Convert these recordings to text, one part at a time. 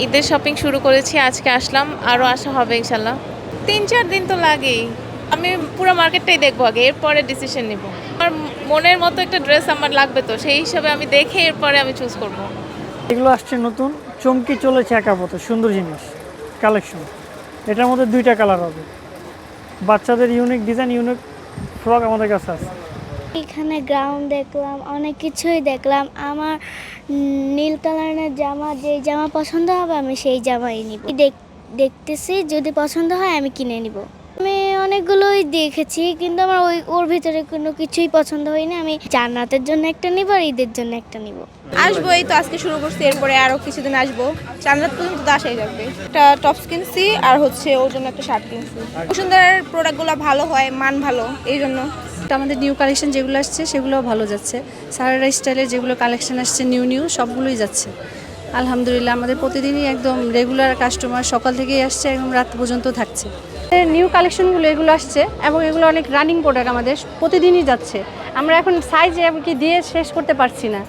ঈদের শপিং শুরু করেছি, আজকে আসলাম, আরও আসা হবে ইনশাল্লাহ। 3-4 দিন তো লাগেই। আমি পুরো মার্কেটটাই দেখবো আগে, এরপরে ডিসিশন নিব। আমার মনের মতো একটা ড্রেস আমার লাগবে, তো সেই হিসাবে আমি দেখে এরপরে আমি চুজ করব। এগুলো আসছে নতুন, চমকি চলেছে একাবত, সুন্দর জিনিস কালেকশন। এটার মধ্যে 2টা কালার হবে। বাচ্চাদের ইউনিক ডিজাইন, ইউনিক ফ্রক আমাদের কাছে আছে। এখানে গ্রাউন্ড দেখলাম, অনেক কিছুই দেখলাম। আমার নীল কালারের জামা, যে জামা পছন্দ হবে আমি সেই জামাই নিব। দেখতেছি যদি পছন্দ হয় আমি কিনে নিব। আমি অনেকগুলোই দেখেছি, কিন্তু আমার ওর ভিতরে কোনো কিছুই পছন্দ হয়নি। আমি জান্নাতের জন্য একটা নিব আর ঈদের জন্য একটা নিব। আসবো, এই তো আজকে শুরু করছি, এরপরে আরো কিছুদিন আসবো। জান্নাত পর্যন্ত তো আসাই যাবে। একটা টপস কিনছি আর হচ্ছে ওর জন্য একটা শার্ট কিনছি। বসুন্ধরার প্রোডাক্টগুলো ভালো হয়, মান ভালো, এই জন্য। আমাদের নিউ কালেকশন যেগুলো আসছে সেগুলো ভালো যাচ্ছে। সারারা স্টাইলের যেগুলো কালেকশন আসছে নিউ সবগুলোই যাচ্ছে আলহামদুলিল্লাহ। আমাদের প্রতিদিনই একদম রেগুলার কাস্টমার, সকাল থেকেই আসছে, একদম রাত পর্যন্ত থাকছে। নিউ কালেকশনগুলো এগুলো আসছে এবং এগুলো অনেক রানিং প্রোডাক্ট, আমাদের প্রতিদিনই যাচ্ছে। আমরা এখন সাইজ কি দিয়ে শেষ করতে পারছি না।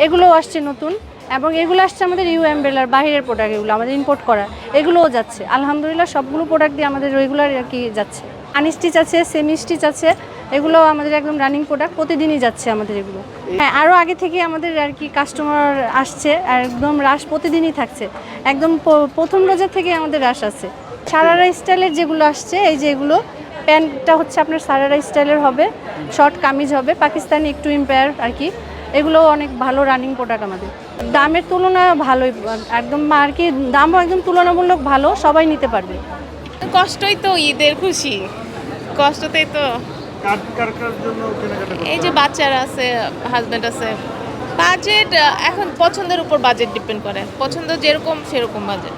এগুলোও আসছে নতুন, এবং এগুলো আসছে আমাদের ইউ এমব্রেলার বাইরের প্রোডাক্ট, এগুলো আমাদের ইম্পোর্ট করা, এগুলোও যাচ্ছে আলহামদুলিল্লাহ। সবগুলো প্রোডাক্ট দিয়ে আমাদের রেগুলার আর কি যাচ্ছে। আনস্টিচ আছে, সেমি স্টিচ আছে, এগুলো আমাদের একদম রানিং প্রোডাক্ট, প্রতিদিনই যাচ্ছে আমাদের এগুলো। হ্যাঁ, আরও আগে থেকে আমাদের আর কি কাস্টমার আসছে, আর একদম রাশ প্রতিদিনই থাকছে। একদম প্রথম রোজা থেকে আমাদের রাশ আছে। সারারা স্টাইলের যেগুলো আসছে, এই যে এগুলো প্যান্টটা হচ্ছে আপনার সারারা স্টাইলের হবে, শর্ট কামিজ হবে, পাকিস্তানি একটু ইম্পায়ার আর কি। এগুলো অনেক ভালো রানিং প্রোডাক্ট আমাদের। দামের তুলনা ভালোই, একদম আর কি দামও একদম তুলনামূলক ভালো, সবাই নিতে পারবে। কষ্টই তো ঈদের খুশি, কষ্টতেই তো। এই যে বাচ্চারা আছে, হাজব্যান্ড আছে। বাজেট এখন পছন্দের উপর বাজেট ডিপেন্ড করে, পছন্দ যেরকম সেরকম বাজেট।